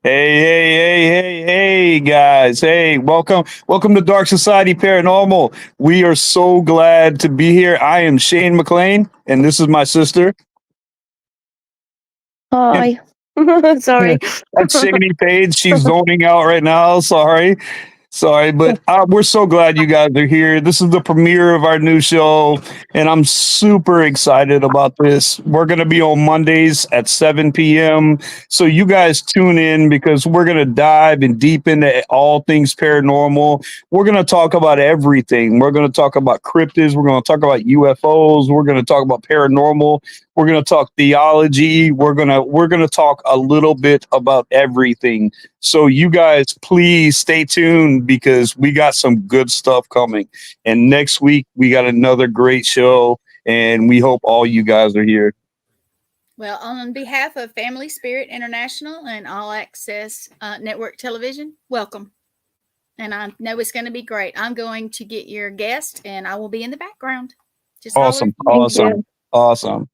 Hey, guys. Hey, welcome to Dark Society Paranormal. We are so glad to be here. I am Shane McLean, and this is my sister. And Hi. Sorry. that's Shani Page. She's zoning out right now. Sorry, but we're so glad you guys are here. This is the premiere of our new show, and I'm super excited about this. We're going to be on Mondays at 7 p.m. So you guys tune in because we're going to dive in deep into all things paranormal. We're going to talk about everything. We're going to talk about cryptids. We're going to talk about UFOs. We're going to talk about paranormal. We're going to talk theology. We're going to talk a little bit about everything. So you guys, please stay tuned because we got some good stuff coming. And next week we got another great show, and we hope all you guys are here. Well, on behalf of Family Spirit International and All Access Network Television, welcome. And I know it's going to be great. I'm going to get your guest, and I will be in the background. Just holler. Awesome, Thank awesome, you. awesome,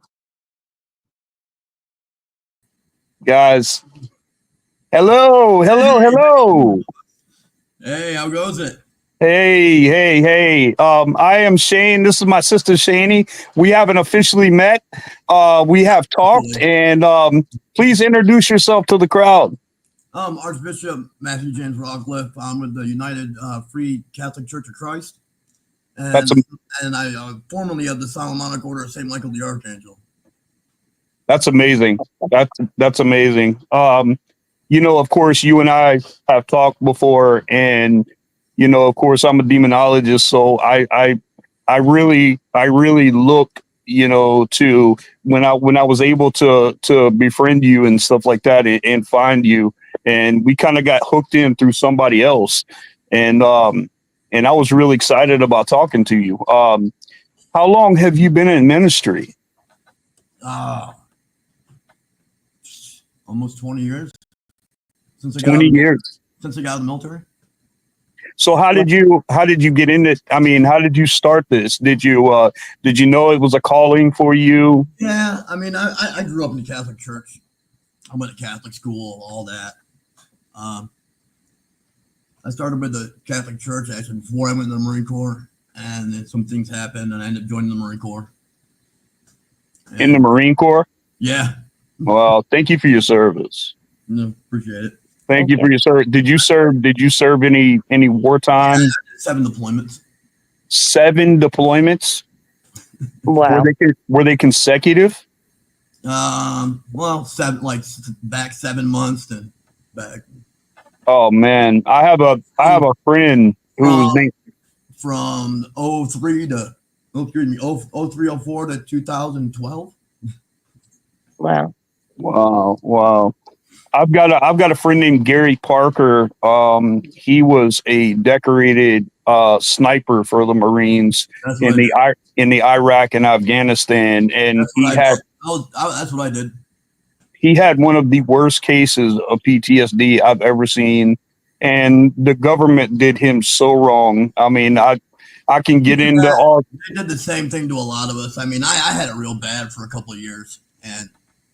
guys. Hello. Hey, how goes it? Hey. I am Shane. This is my sister Shani. We haven't officially met. We have talked, and please introduce yourself to the crowd. Archbishop Matthew James Rockcliffe. I'm with the United Free Catholic Church of Christ, That's and I formerly of the Solomonic Order of Saint Michael the Archangel. That's amazing. That's amazing. Of course, you and I have talked before, and of course, I'm a demonologist, so I really look, to when I was able to befriend you and stuff like that, and find you, and we kind of got hooked in through somebody else, and I was really excited about talking to you. How long have you been in ministry? Uh, almost 20 years since I got 20 years. since I got out of the military. So how did you get into it? I mean, how did you start this? Did you know it was a calling for you? Yeah, I mean, I grew up in the Catholic Church. I went to Catholic school, all that. Um, I started with the Catholic Church actually before I went to the Marine Corps, and then some things happened, and I ended up joining the Marine Corps. In the And Marine Corps? yeah, Well, thank you for your service. no, appreciate it. Thank you for your service. Did you serve any Yeah, wartime? I did 7 deployments. 7 deployments? Were Wow. they consecutive? Well, back 7 months, then back Oh man, I have a friend who was from named. from 03 to oh, excuse me, 0304 to 2012. Wow. Wow. I've got a friend named Gary Parker. He was a decorated sniper for the Marines That's what in I did. the Iraq and Afghanistan, and That's what I did. That's what I did. he had one of the worst cases of PTSD I've ever seen, and the government did him so wrong. I mean, I can get into Yeah, all. they did the same thing to a lot of us. I mean, I had it real bad for a couple of years, and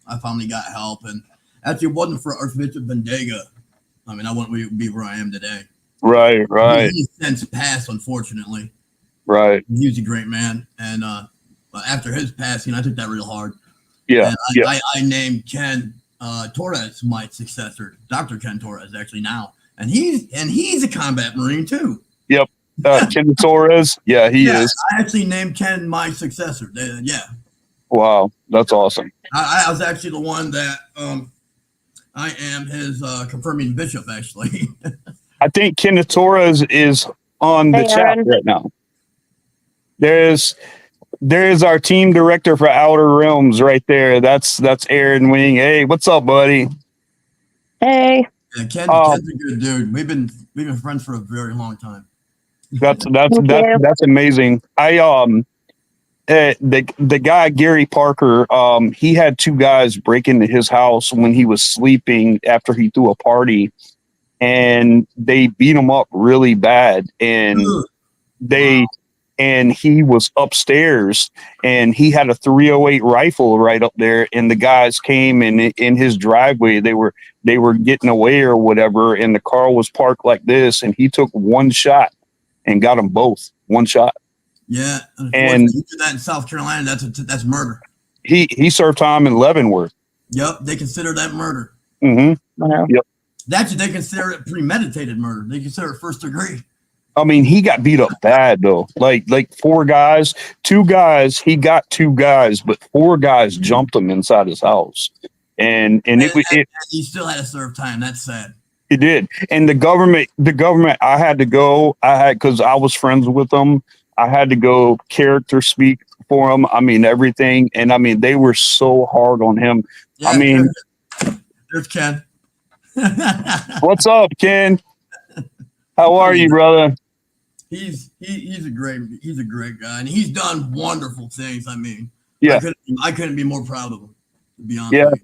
I finally got help. And actually, it wasn't for Archbishop Bendega. I mean, I wouldn't be where I am today. Right. He's since passed, unfortunately. Right. He was a great man, and but after his passing, I took that real hard. Yeah. And Yeah. I named Ken Torres my successor, Dr. Ken Torres, actually now, and he's a combat Marine too. Yep. Ken Torres. Yeah, he Yeah, is. I actually named Ken my successor. Yeah, Wow. That's awesome. I was actually the one that I am his confirming bishop, actually. I think Ken Torres is on the Hey, chat Aaron. right now. There's our team director for Outer Realms right there. That's Aaron Wing. Hey, what's up, buddy? Hey. Yeah, Uh, Ken's a good dude. We've been friends for a very long time. Thank you. that's amazing. The guy Gary Parker, he had 2 guys break into his house when he was sleeping after he threw a party, and they beat him up really bad, and Ugh, they wow. and he was upstairs, and he had a 308 rifle right up there, and the guys came in his driveway. They were getting away or whatever, and the car was parked like this, and he took one shot and got them both. One shot. Yeah, and he did that in South Carolina. That's murder. He served time in Leavenworth. Yep, they consider that murder. Mm-hmm. Wow. Yep. Actually, they consider it premeditated murder. They consider it first degree. I mean, he got beat up bad though. Like 4 guys, 2 guys. He got 2 guys, but 4 guys jumped him inside his house, and he still had to serve time. That's sad. It did. And the government. I had to go. Because I was friends with them. I had to go character speak for him. I mean everything, and I mean they were so hard on him. Yeah, I mean, there's Ken. what's up, Ken? How are you, brother? He's a great guy, and he's done wonderful things. I mean, Yeah, I couldn't be more proud of him. To be honest.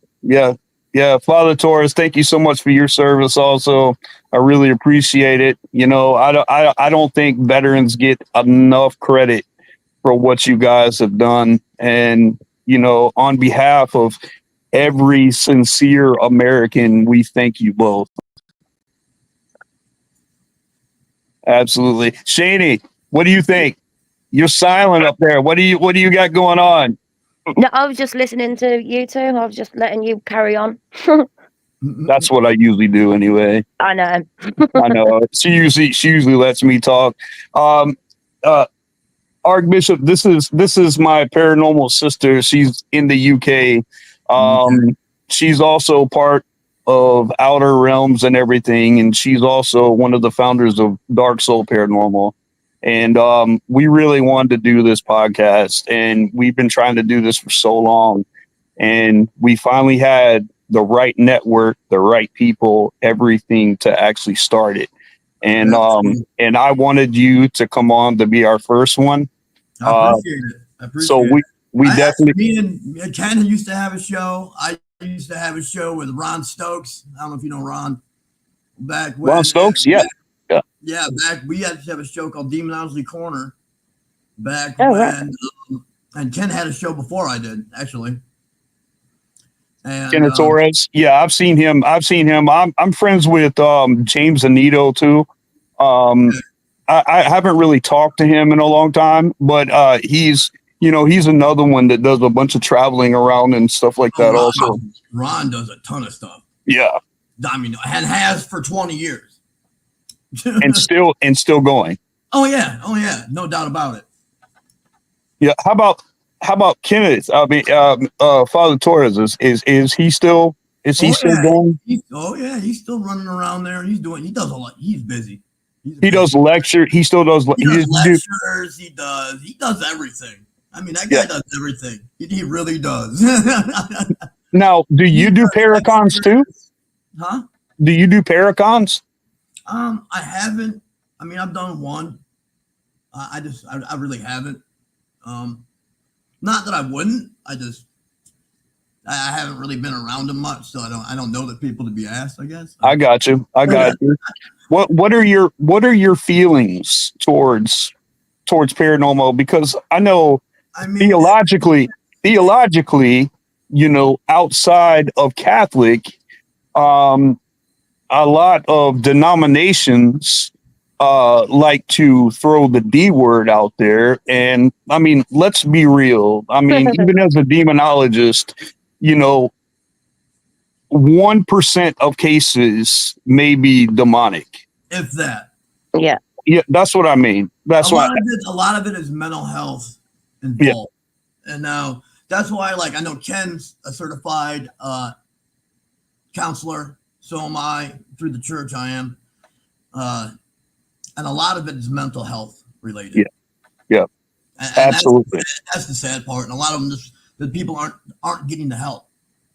Yeah. Father Torres, thank you so much for your service. Also, I really appreciate it. You know, I don't think veterans get enough credit for what you guys have done, and you know, on behalf of every sincere American, we thank you both. Absolutely. Shani, what do you think? You're silent up there. What do you got going on? No, I was just listening to you two. I was just letting you carry on. That's what I usually do anyway. I know. I know. She usually lets me talk. Archbishop, this is my paranormal sister. She's in the UK. She's also part of Outer Realms and everything, and she's also one of the founders of Dark Soul Paranormal. And we really wanted to do this podcast, and we've been trying to do this for so long, and we finally had the right network, the right people, everything to actually start it. And and I wanted you to come on to be our first one. I appreciate it. So we definitely. Me and Ken used to have a show. I used to have a show with Ron Stokes. I don't know if you know Ron. Back when Ron Stokes, yeah. Back we had to have a show called Demonology Corner. Back Oh, when, and Ken had a show before I did actually. And Kenneth Torres, yeah, I've seen him. I'm friends with James Anito too. I haven't really talked to him in a long time, but he's another one that does a bunch of traveling around and stuff like that. Also, Ron does a ton of stuff. Yeah, I mean, and has for 20 years, and still going. Oh yeah, no doubt about it. Yeah, how about Kenneth? I mean, Father Torres is he still going? He's still running around there. He does a lot. He's busy. He does lecture. He still does. He does lectures. He does everything. I mean, that guy does everything. He really does. Now, do you do Paracons too? Huh? Do you do Paracons? I haven't. I mean, I've done one. I really haven't. Not that I wouldn't. I haven't really been around them much, so I don't know the people to be asked, I guess. I got you. What are your feelings towards paranormal? Because I know theologically, outside of Catholic, a lot of denominations like to throw the D word out there. And I mean, let's be real. I mean, even as a demonologist, 1% of cases may be demonic. If that. Yeah. Yeah, that's what I mean. That's why a lot of it is mental health involved. Yeah. And now that's why, I know Ken's a certified counselor. So am I, through the church I am. And a lot of it is mental health related. Yeah. And absolutely. That's the sad part. And a lot of them the people aren't getting the help.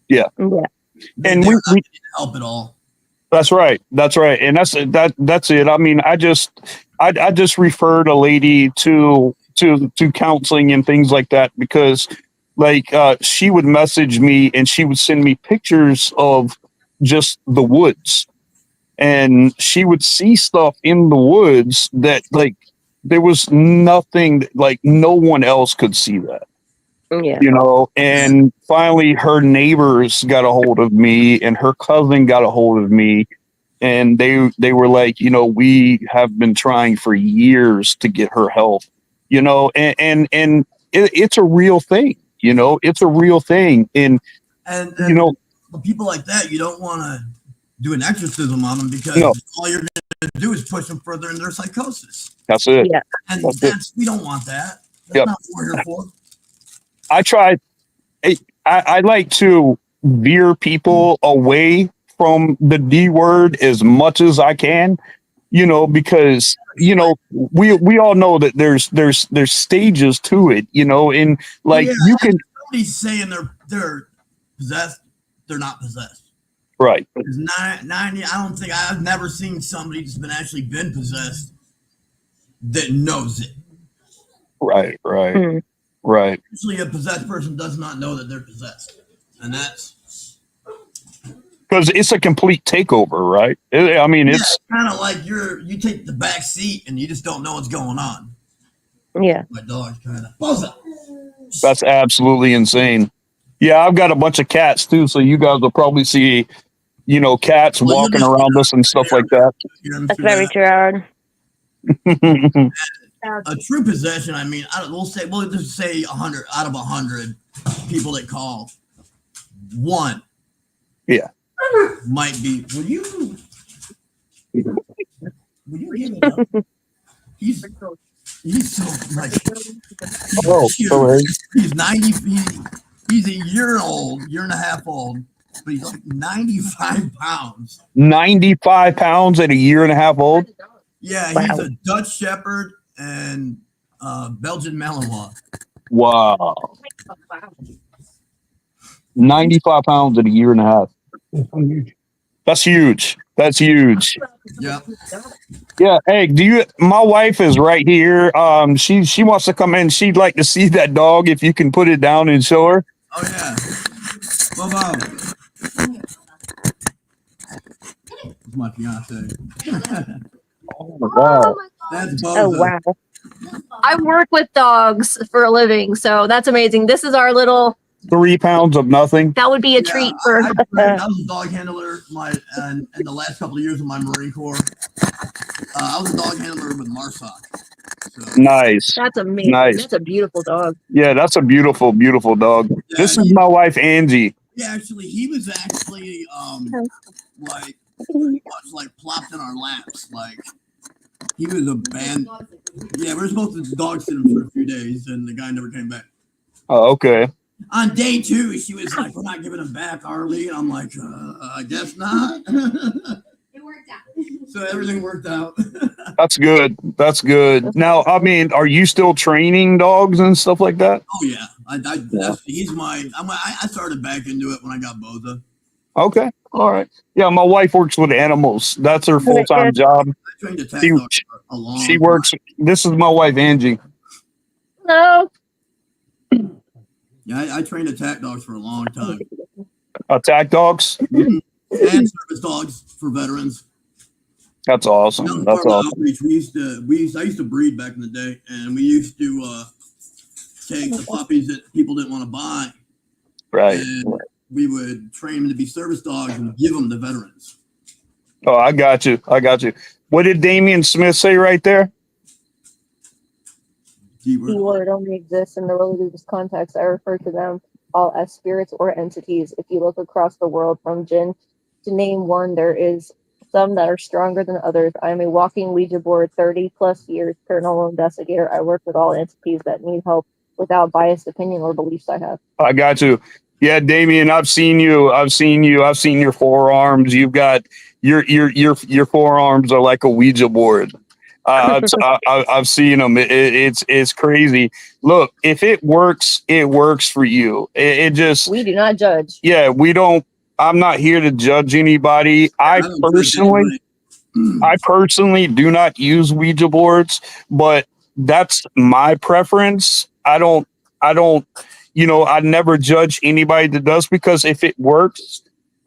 Yeah. And we not getting help at all. That's right. And that's it. I mean, I just referred a lady to counseling and things like that because she would message me and she would send me pictures of just the woods, and she would see stuff in the woods that there was nothing like no one else could see that, Yeah. you know. And finally, her neighbors got a hold of me, and her cousin got a hold of me, and they were like, you know, we have been trying for years to get her help, you know, and it's a real thing, you know, it's a real thing, and And you know, people like that, you don't want to do an exorcism on them because no, all you're going to do is push them further in their psychosis. that's it. Yeah. And That's it. we don't want that. That's Yep. not what we're here for. I tried. I like to veer people away from the D word as much as I can, you know, because you know we all know that there's stages to it, you know, and like you can Somebody's saying they're possessed, they're not possessed. right. There's 90. I don't think I've never seen somebody that's been possessed that knows it. Right. Mm. Right. Usually, a possessed person does not know that they're possessed, and that's Because it's a complete takeover, right? I mean, it's kind of like you take the back seat and you just don't know what's going on. Yeah. My dog's kind of that's absolutely insane. Yeah, I've got a bunch of cats too, so you guys will probably see, you know, cats Well, walking around us and stuff like that. That's very true, Aaron. A true possession. I mean, we'll just say 100 out of 100 people that call, one, Yeah, might be. Will you give it up? He's so like. Oh, sorry. He's 90. He's a year and a half old, but he's like 95 pounds. 95 pounds at a year and a half old. Yeah, he's a Dutch Shepherd and Belgian Malinois. Wow. 95 pounds at a year and a half. That's huge. That's huge. Yeah. Yeah. Hey, my wife is right here. She wants to come in. She'd like to see that dog if you can put it down and show her. Oh yeah. Bobo. It's my fiance. Oh my God. That's Bozo. Oh wow. I work with dogs for a living, so that's amazing. This is our little. 3 pounds of nothing. That would be a treat for. I was a dog handler in the last couple of years of my Marine Corps. I was a dog handler with MARSOC. So. Nice. That's amazing. Nice. That's a beautiful dog. Yeah, that's a beautiful, beautiful dog. Yeah, This is my wife, Angie. Yeah, he was actually like pretty much like plopped in our laps. Like he was a band. Yeah, we were supposed to dog sit him for a few days, and the guy never came back. Oh, okay. On day 2, she was like, "We're not giving him back, are we?" And I'm like, "I guess not." It worked out. So everything worked out. That's good. That's good. Now, I mean, are you still training dogs and stuff like that? Oh yeah, I started back into it when I got Boza. Okay. All right. Yeah, my wife works with animals. That's her full-time job. I trained a tech She- dog for a long She time. works. This is my wife, Angie. No. Yeah, I trained attack dogs for a long time. Attack dogs. And service dogs for veterans. That's awesome. That was That's part of the awesome. outreach. I used to breed back in the day, and we used to take the puppies that people didn't want to buy, Right. and we would train them to be service dogs and give them to veterans. Oh, I got you. I got you. What did Damian Smith say right there? Keyword only exists in the religious context. I refer to them all as spirits or entities. If you look across the world from jinn, to name one, there is some that are stronger than others. I am a walking Ouija board, 30 plus years paranormal investigator. I work with all entities that need help without biased opinion or beliefs I have. I got you. Yeah, Damien, I've seen you. I've seen your forearms. You've got your forearms are like a Ouija board. I've seen them. It's crazy. Look, if it works for you. It just, We do not judge. yeah, we don't. I'm not here to judge anybody. I personally do not use Ouija boards, but that's my preference. I don't, I never judge anybody that does, because if it works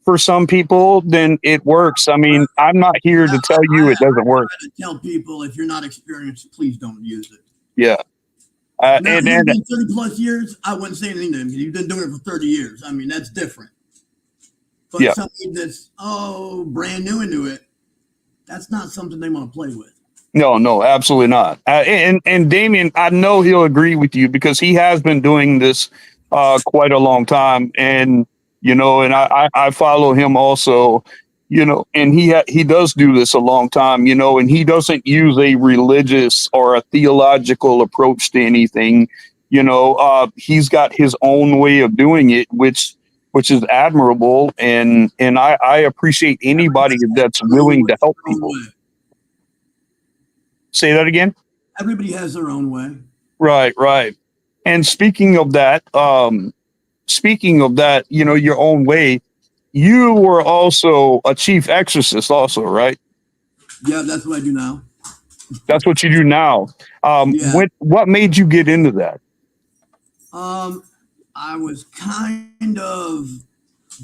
for some people, then it works. I mean, I'm not here to tell you it doesn't work. I try to tell people if you're not experienced, please don't use it. Yeah. Now, And you've been 30 plus years, I wouldn't say anything to him because you've been doing it for 30 years. I mean, that's different. But Yeah. somebody that's brand new into it, that's not something they want to play with. no, absolutely not. And Damien, I know he'll agree with you because he has been doing this quite a long time, and and I follow him also, and he does do this a long time, and he doesn't use a religious or a theological approach to anything. He's got his own way of doing it, which is admirable, and I appreciate anybody that's willing to help people. Say that again. Everybody has their own way. Right. And speaking of that, your own way, you were also a chief exorcist also, right? Yeah, that's what I do now. That's what you do now. Yeah. What made you get into that? I was kind of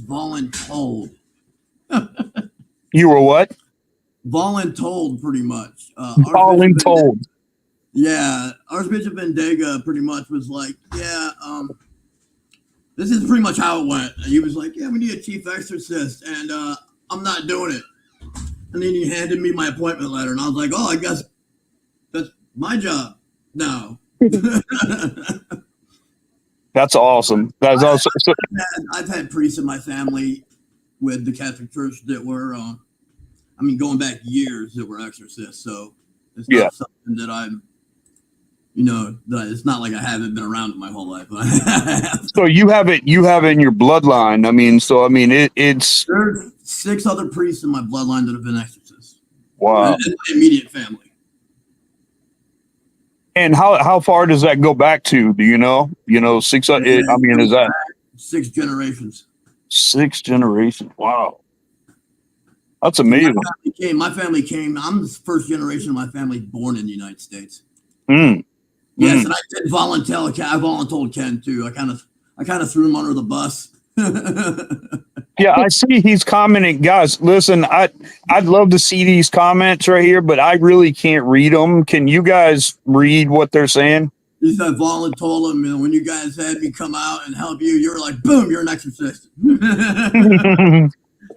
voluntold. You were what? Voluntold, pretty much. Voluntold. Yeah, Archbishop Vendega pretty much was like, this is pretty much how it went. And he was like, yeah, we need a chief exorcist, and I'm not doing it. And then he handed me my appointment letter, and I was like, oh, I guess that's my job now. That's awesome. That's awesome. I've had priests in my family with the Catholic Church that were, going back years, that were exorcists. So it's not something that I'm, that it's not like I haven't been around it my whole life. So you have it in your bloodline. It's there's 6 other priests in my bloodline that have been exorcists. Wow. In my immediate family. And how far does that go back to? Do you know? 6. Is that 6 generations? 6 generations? Wow, that's amazing. My family came. I'm the first generation of my family born in the United States. Yes, and I did voluntold. I voluntold Ken too. I kind of threw him under the bus. Yeah, I see he's commenting. Guys, listen, I'd love to see these comments right here, but I really can't read them. Can you guys read what they're saying? He said voluntold him, and when you guys had me come out and help you, you're like, boom, you're an exorcist. Yeah,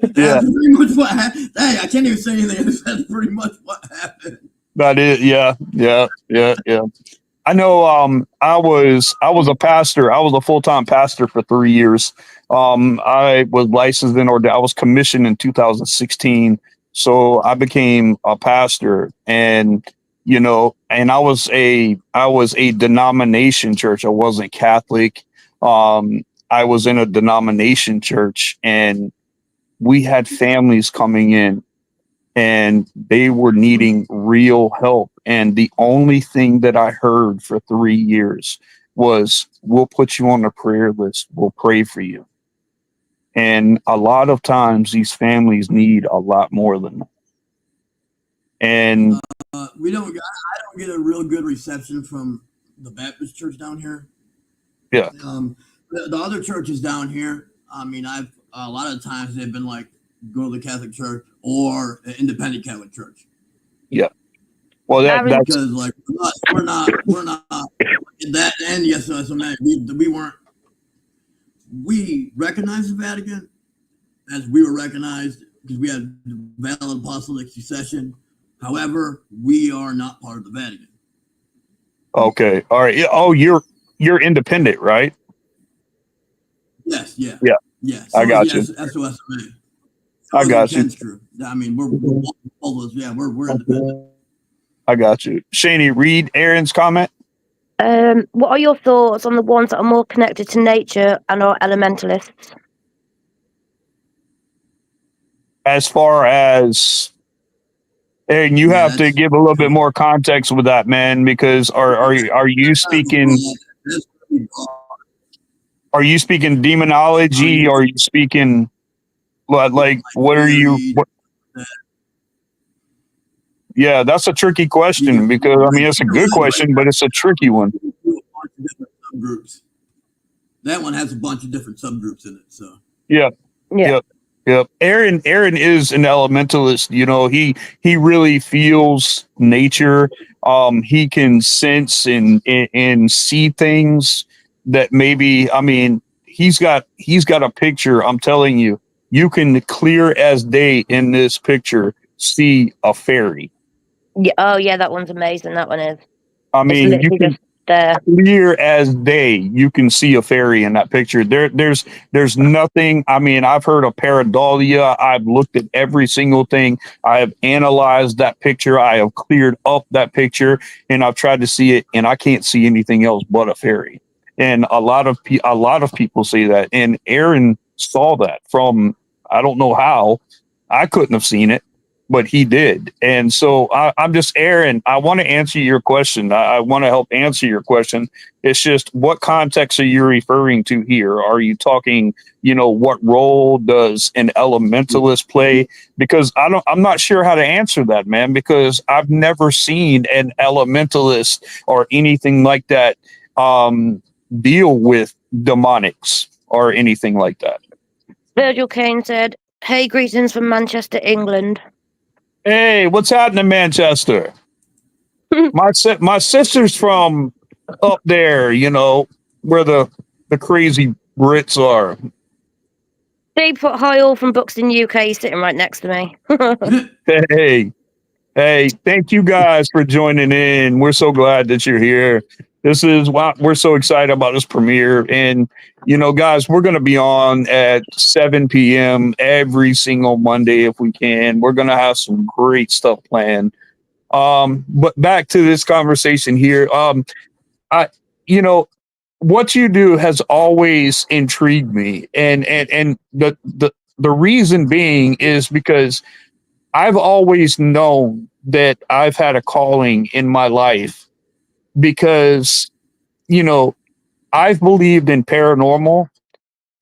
that's pretty much what happened. Hey, I can't even say anything. That's pretty much what happened. that is, yeah. I know. I was a pastor. I was a full-time pastor for 3 years. I was licensed and ordained. I was commissioned in 2016, so I became a pastor, and I was a denomination church. I wasn't Catholic. I was in a denomination church, and we had families coming in, and they were needing real help. And the only thing that I heard for 3 years was, we'll put you on the prayer list. We'll pray for you. And a lot of times these families need a lot more than that. And I don't get a real good reception from the Baptist church down here. Yeah. The other churches down here, I've a lot of times they've been like, go to the Catholic church or an independent Catholic church. Yeah. Well, that's because like we're not that. And yes, so man, we recognize the Vatican as we were recognized because we had valid apostolic succession. However, we are not part of the Vatican. Okay. All right. Oh, you're independent, right? Yes. Yeah. Yeah. Yeah. I got you. SOSMA. I got you. True. We're all those. Yeah, we're independent. I got you. Shani, read Aaron's comment. What are your thoughts on the ones that are more connected to nature and are elementalists? As far as, Aaron, you have to give a little bit more context with that, man, because are you speaking? Are you speaking demonology? Or are you speaking like what are you? Yeah, that's a tricky question because it's a good question, but it's a tricky one. Subgroups. That one has a bunch of different subgroups in it. So yeah. Yep. Aaron is an elementalist. You know, he really feels nature. He can sense and see things that maybe, I mean, he's got a picture. I'm telling you, you can clear as day in this picture see a fairy. Yeah. Oh, yeah, that one's amazing. That one is. I It's mean, you literally can just there. clear as day. You can see a fairy in that picture. There's nothing. I mean, I've heard of pareidolia. I've looked at every single thing. I have analyzed that picture. I have cleared up that picture, and I've tried to see it, and I can't see anything else but a fairy. And a lot of people say that. And Aaron saw that from, I don't know how. I couldn't have seen it, but he did. And so I'm just, Aaron, I want to answer your question. I want to help answer your question. It's just, what context are you referring to here? Are you talking, what role does an elementalist play? Because I'm not sure how to answer that, man, because I've never seen an elementalist or anything like that deal with demonics or anything like that. Virgil Kane said, "Hey, greetings from Manchester, England." Hey, what's happening, Manchester? My sister's from up there, where the crazy Brits are. They put Hi All from Buxton, UK, sitting right next to me. Hey, thank you guys for joining in. We're so glad that you're here. This is why we're so excited about this premiere. And, guys, we're going to be on at 7 p.m. every single Monday if we can. We're going to have some great stuff planned. But back to this conversation here. I, what you do has always intrigued me. And the reason being is because I've always known that I've had a calling in my life because, I've believed in paranormal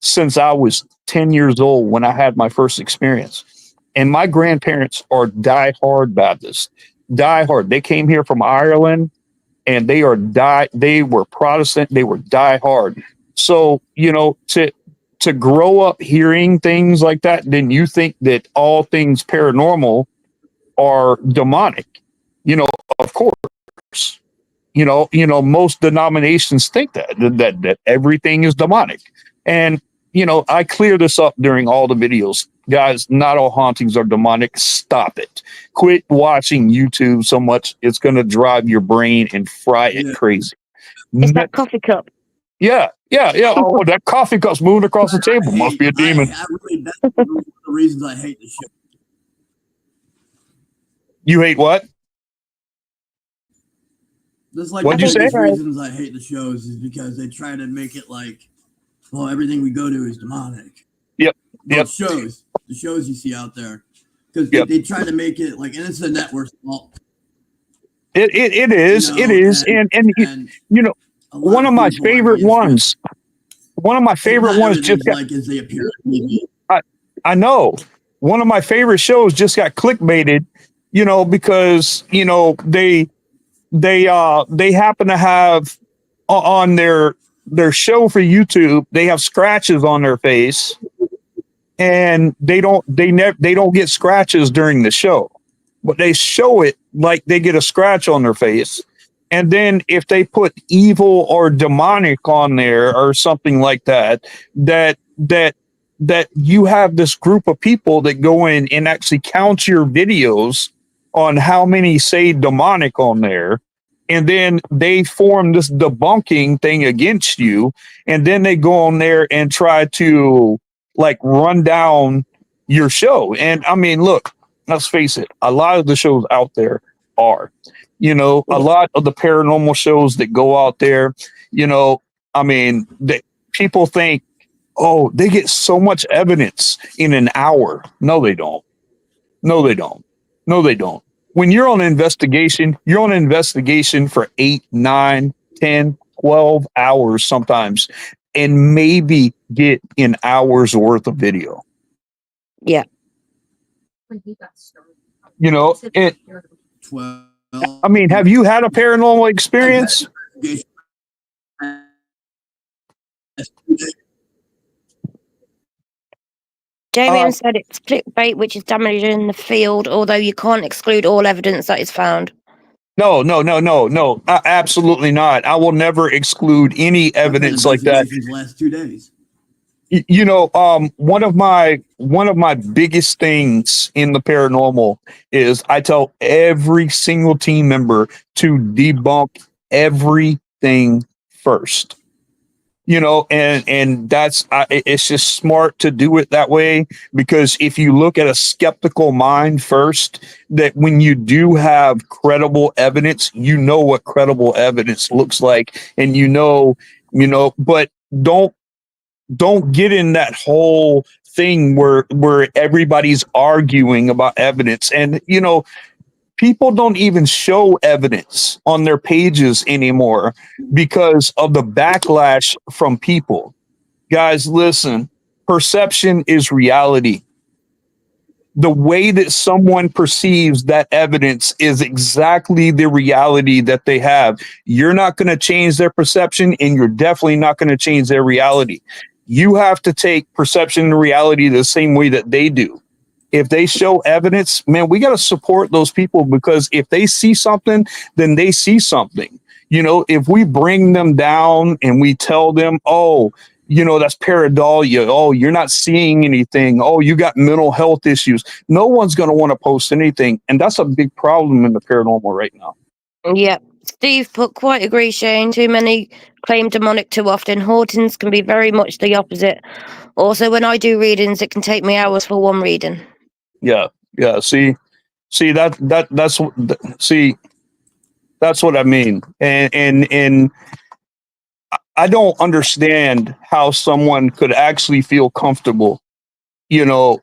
since I was 10 years old when I had my first experience. And my grandparents are diehard Baptists, diehard. They came here from Ireland and they were Protestant, they were diehard. So, to grow up hearing things like that, then you think that all things paranormal are demonic. Of course. Most denominations think that everything is demonic. And I clear this up during all the videos. Guys, not all hauntings are demonic. Stop it. Quit watching YouTube so much. It's going to drive your brain and fry it crazy. It's that coffee cup. Yeah. Oh, that coffee cup's moving across the table. Must be a demon. That's one of the reasons I hate the show. You hate what? That's like What'd you say? the reasons I hate the shows is because they try to make it like, well, everything we go to is demonic. Yep. The shows you see out there, because they try to make it like, and it's the network's fault. It is. It is. And one of my favorite ones. One of my favorite ones just got, like as they appear on TV. I know. One of my favorite shows just got clickbaited, because they happen to have on their show for YouTube, they have scratches on their face, and they don't get scratches during the show, but they show it like they get a scratch on their face. And then if they put evil or demonic on there or something like that you have this group of people that go in and actually count your videos on how many say demonic on there. And then they form this debunking thing against you. And then they go on there and try to like run down your show. And I mean, look, let's face it, a lot of the shows out there are, a lot of the paranormal shows that go out there, I mean, people think, oh, they get so much evidence in an hour. No, they don't. No, they don't. No, they don't. When you're on an investigation for 8, 9, 10, 12 hours sometimes, and maybe get an hour's worth of video. Yeah. It, 12. I mean, have you had a paranormal experience? Damien said it's clickbait, which is damaging the field, although you can't exclude all evidence that is found. No, absolutely not. I will never exclude any evidence like that. These last 2 days. You know, one of my biggest things in the paranormal is I tell every single team member to debunk everything first. You know, and that's it's just smart to do it that way, because if you look at a skeptical mind first, that when you do have credible evidence, you know what credible evidence looks like, and but don't get in that whole thing where everybody's arguing about evidence. And people don't even show evidence on their pages anymore because of the backlash from people. Guys, listen, perception is reality. The way that someone perceives that evidence is exactly the reality that they have. You're not going to change their perception, and you're definitely not going to change their reality. You have to take perception and reality the same way that they do. If they show evidence, man, we got to support those people, because if they see something, then they see something. If we bring them down and we tell them, oh, that's pareidolia. Oh, you're not seeing anything. Oh, you got mental health issues. No one's going to want to post anything. And that's a big problem in the paranormal right now. Yeah. Steve put, quite agree, Shane. Too many claim demonic too often. Hauntings can be very much the opposite. Also, when I do readings, it can take me hours for one reading. Yeah. See, that's what I mean. And I don't understand how someone could actually feel comfortable,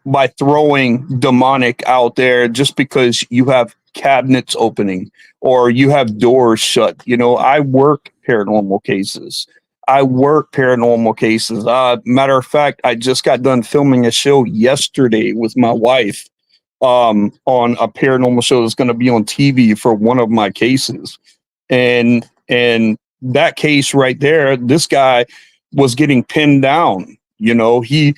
by throwing demonic out there just because you have cabinets opening or you have doors shut. I work paranormal cases. Matter of fact, I just got done filming a show yesterday with my wife on a paranormal show that's going to be on TV for one of my cases. And that case right there, this guy was getting pinned down. He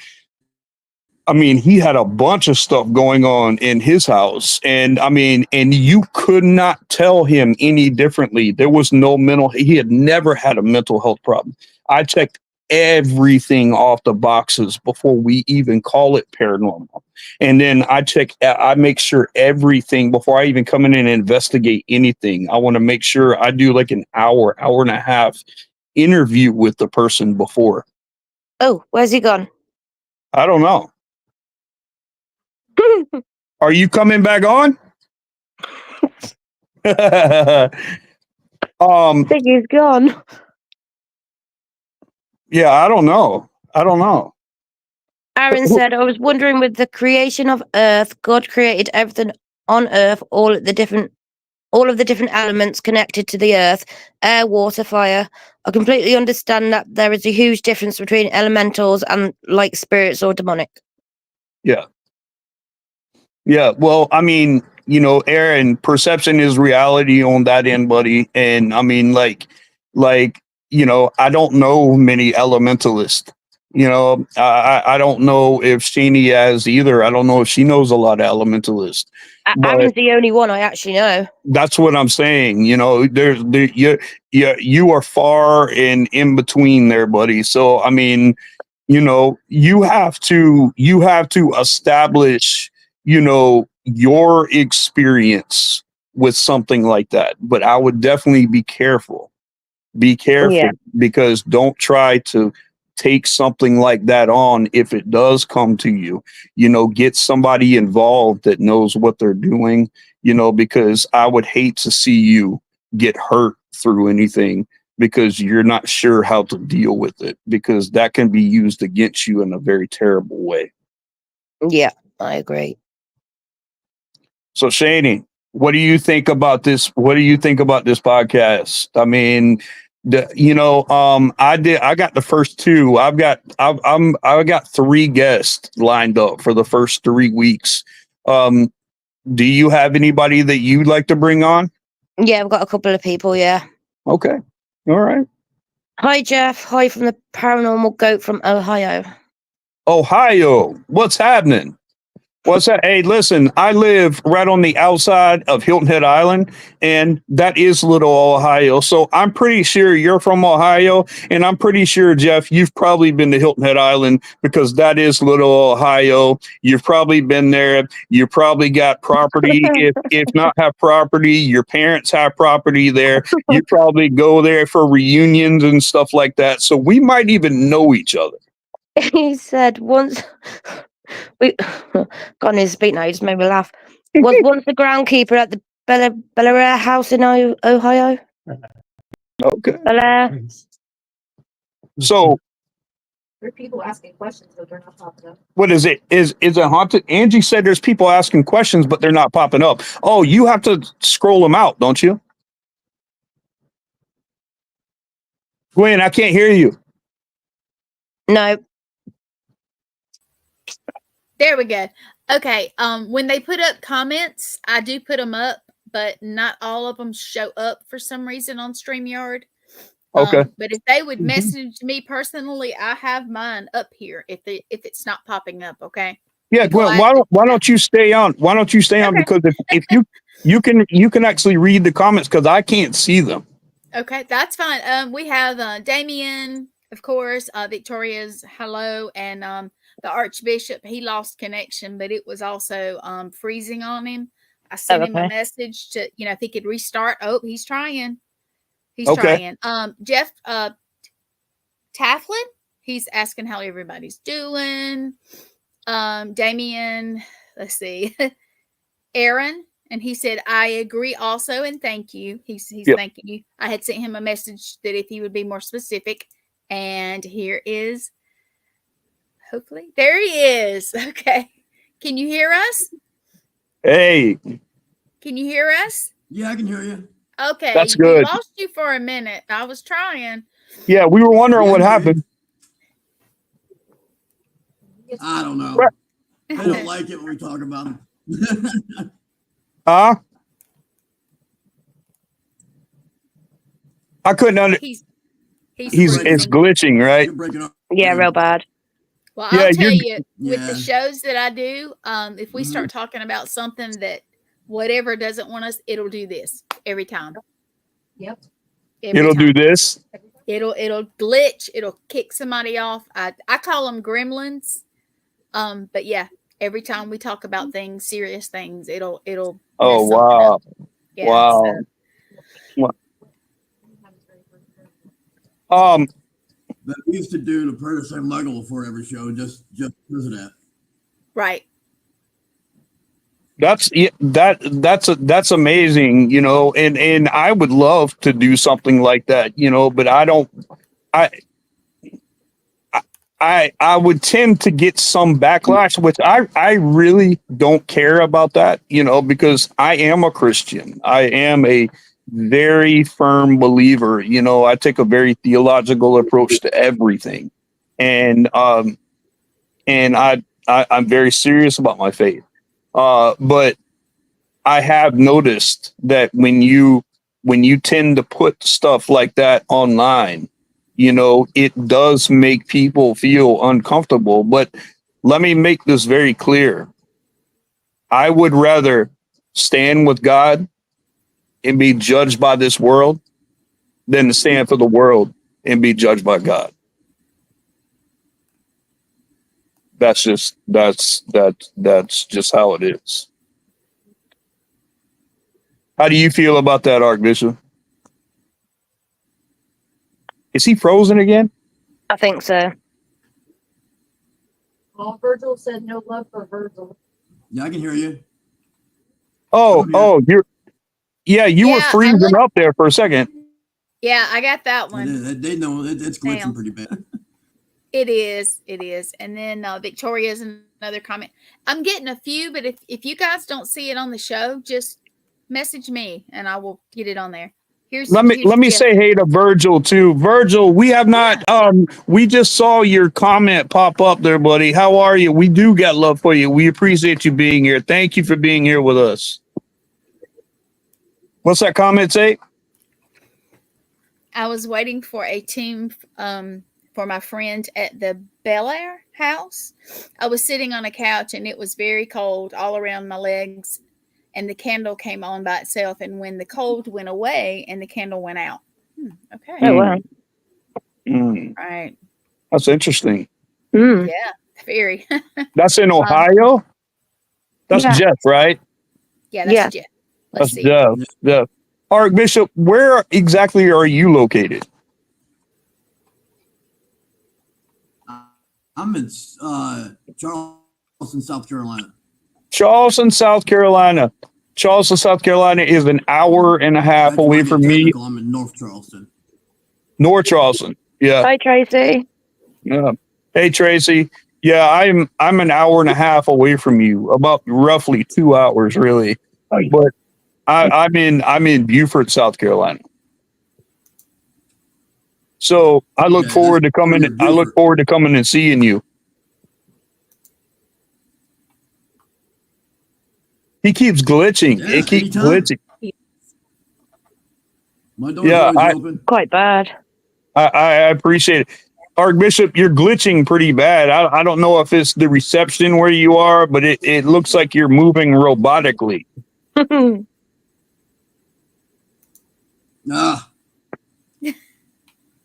had a bunch of stuff going on in his house, and you could not tell him any differently. There was he had never had a mental health problem. I checked everything off the boxes before we even call it paranormal. And then I make sure everything before I even come in and investigate anything. I want to make sure I do like an hour and a half interview with the person before. Oh, where's he gone? I don't know. Are you coming back on? I think he's gone. Yeah, I don't know. Aaron said, I was wondering, with the creation of Earth, God created everything on Earth, all of the different elements connected to the Earth, air, water, fire. I completely understand that there is a huge difference between elementals and like spirits or demonic. Yeah. Well, Aaron, perception is reality on that end, buddy. And I don't know many elementalists. I don't know if Sheenie has either. I don't know if she knows a lot of elementalists. Aaron's the only one I actually know. That's what I'm saying. You are far and in between there, buddy. So you have to establish your experience with something like that. But I would definitely be careful. Yeah. Because don't try to take something like that on if it does come to you. Get somebody involved that knows what they're doing, because I would hate to see you get hurt through anything because you're not sure how to deal with it, because that can be used against you in a very terrible way. Yeah, I agree. So Shani, what do you think about this? What do you think about this podcast? I got the first two. I got 3 guests lined up for the first 3 weeks. Do you have anybody that you'd like to bring on? Yeah, I've got a couple of people. Yeah. Okay. All right. Hi, Jeff. Hi from the Paranormal Goat from Ohio. Ohio. What's happening? What's that? Hey, listen, I live right on the outside of Hilton Head Island, and that is Little Ohio. So I'm pretty sure you're from Ohio, and I'm pretty sure, Jeff, you've probably been to Hilton Head Island because that is Little Ohio. You've probably been there. You probably got property. If not have property, your parents have property there. You probably go there for reunions and stuff like that. So we might even know each other. He said once we got on his speak now, he just made me laugh. Was once the groundkeeper at the Bel Air house in Ohio. Okay. Bel Air. So There are people asking questions, but they're not popping up. what is it? Is it haunted? Angie said there's people asking questions, but they're not popping up. Oh, you have to scroll them out, don't you? Gwen, I can't hear you. No. There we go. Okay. When they put up comments, I do put them up, but not all of them show up for some reason on StreamYard. Okay. But if they would message me personally, I have mine up here if it's not popping up. Okay. Yeah, Gwen, why don't you stay on? Why don't you stay on? Okay. Because if you can actually read the comments because I can't see them. Okay, that's fine. We have Damien, of course, Victoria's hello, and the Archbishop. He lost connection, but it was also freezing on him. I sent him a message to, if he could restart. Oh, he's trying. He's Okay. trying. Jeff Taflin, he's asking how everybody's doing. Damien, let's see, Aaron. And he said, I agree also, and thank you. He's Yep. thanking you. I had sent him a message that if he would be more specific. And here is, hopefully, there he is. Okay. Can you hear us? Hey, Can you hear us? Yeah, I can hear you. Okay. That's We good. lost you for a minute. I was trying. yeah, we were wondering Yeah, what I can hear happened. you. I don't know. Right. They don't like it when we talk about them. Huh? I couldn't under. He's It's freezing. glitching, right? You're breaking up. Yeah, real bad. Well, Yeah, I'll tell you're- you, with the Yeah. shows that I do, if we start talking about something that whatever doesn't want us, it'll do this every time. Yep. Every It'll time. do this. It'll glitch. It'll kick somebody off. I call them gremlins. But yeah, every time we talk about things, serious things, it'll Oh mess something wow. up. Yeah, Wow. so- But we used to do the Prayer to Save Michael before every show, just because of that. right. That's amazing, and I would love to do something like that, but I would tend to get some backlash, which I really don't care about that, because I am a Christian. I am a very firm believer. I take a very theological approach to everything, and I'm very serious about my faith. But I have noticed that when you tend to put stuff like that online, it does make people feel uncomfortable. But let me make this very clear. I would rather stand with God and be judged by this world than to stand for the world and be judged by God. That's just how it is. How do you feel about that, Archbishop? Is he frozen again? I think so. Well, Virgil said no love for Virgil. Yeah, I can hear you. Oh, you were Yeah, freezing up there for a second. Yeah, I got that one. They know it's glitching Damn. pretty bad. It is. And then Victoria's another comment. I'm getting a few, but if you guys don't see it on the show, just message me and I will get it on there. Let me say hey to Virgil too. Virgil, we have not we just saw your comment pop up there, buddy. How are you? We do got love for you. We appreciate you being here. Thank you for being here with us. What's that comment say? I was waiting for a team for my friend at the Bel Air house. I was sitting on a couch and it was very cold all around my legs, and the candle came on by itself. And when the cold went away and the candle went out. Okay. Oh, wow. Right. That's interesting. Mm. Yeah. Very. That's in Ohio. That's Yeah. Jeff, right? Yeah. That's Yeah. Jeff. That's Let's see. Jeff. Jeff. Archbishop, where exactly are you located? I'm in Charleston, South Carolina. Charleston, South Carolina. Charleston, South Carolina is an hour and a half That's where away I get from me. technical. I'm in North Charleston. North Charleston. Yeah. Hi, Tracy. Yeah. Hey, Tracy. Yeah, I'm an hour and a half away from you, about roughly 2 hours, really. But I'm in Beaufort, South Carolina. So I look Okay, forward to that's coming. near I look Beaufort. forward to coming and seeing you. He keeps glitching. Yeah, It keeps anytime. glitching. My door's Yeah, always open. Quite bad. I appreciate it. Archbishop, you're glitching pretty bad. I don't know if it's the reception where you are, but it looks like you're moving robotically. Ah,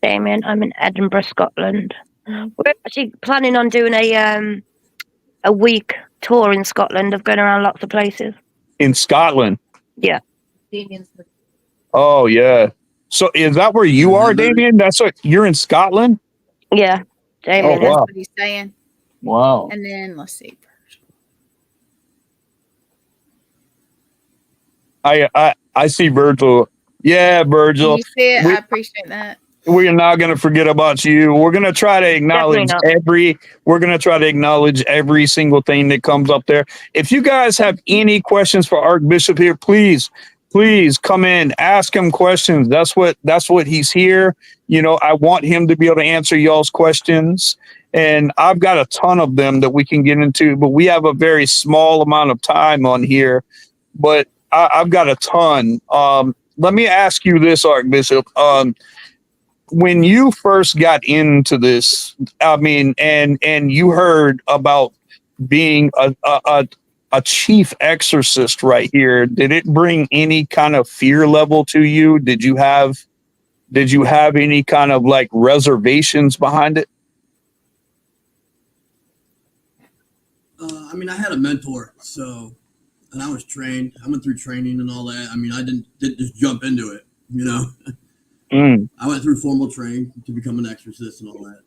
Damien, I'm in Edinburgh, Scotland. We're actually planning on doing a week tour in Scotland of going around lots of places. In Scotland. Yeah. Damien's Oh, yeah. So is that where you are, Remember- Damien? That's what you're in Scotland? Yeah. Damien. Oh, wow. That's what he's saying. Wow. And then let's see. I see Virgil. Yeah, Virgil. You see it? we- I appreciate that. We're not going to forget about you. We're going to try to acknowledge Definitely every single thing that comes up there. If you guys have any questions for Archbishop here, please come in, ask him questions. That's what he's here. You know, I want him to be able to answer y'all's questions. And I've got a ton of them that we can get into, but we have a very small amount of time on here. But I've got a ton. Let me ask you this, Archbishop. When you first got into this, I mean, and you heard about being a chief exorcist right here, did it bring any kind of fear level to you? Did you have any kind of like reservations behind it? I mean, I had a mentor, so, and I was trained. I went through training and all that. I mean, I didn't just jump into it, you know. I went through formal training to become an exorcist and all that.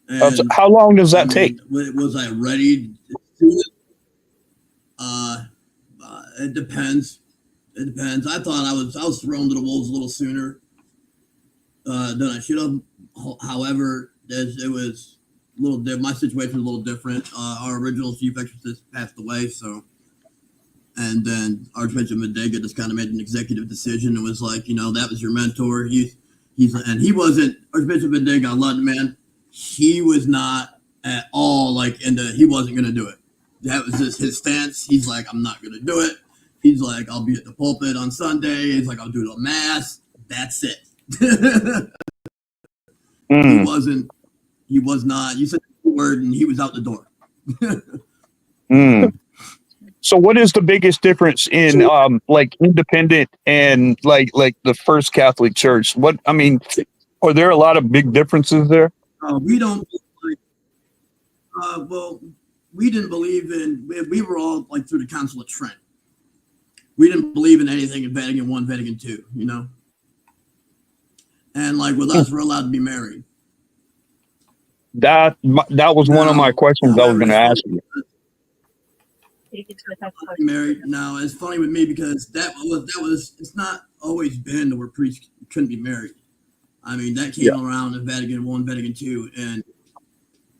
And How long does that take? Was I ready to do it? It depends. It depends. I thought I was thrown to the wolves a little sooner than I should have. However, it was a little different. My situation was a little different. Our original chief exorcist passed away, so. And then Archbishop Medega just kind of made an executive decision and was like, you know, that was your mentor. He wasn't Archbishop Medega. I loved the man. He was not at all like he wasn't going to do it. That was just his stance. He's like, I'm not going to do it. He's like, I'll be at the pulpit on Sunday. He's like, I'll do the mass. That's it. He was not. You said the word and he was out the door. So what is the biggest difference in like independent and like the First Catholic Church? What, I mean, are there a lot of big differences there? We don't well, we didn't believe in, we were all like through the Council of Trent. We didn't believe in anything in Vatican I, Vatican II, you know? And like with us, we're allowed to be married. That was one of my questions I was going to ask you. Married. Now it's funny with me because that was it's not always been where priests couldn't be married. I mean, that came around in Vatican I, Vatican II, and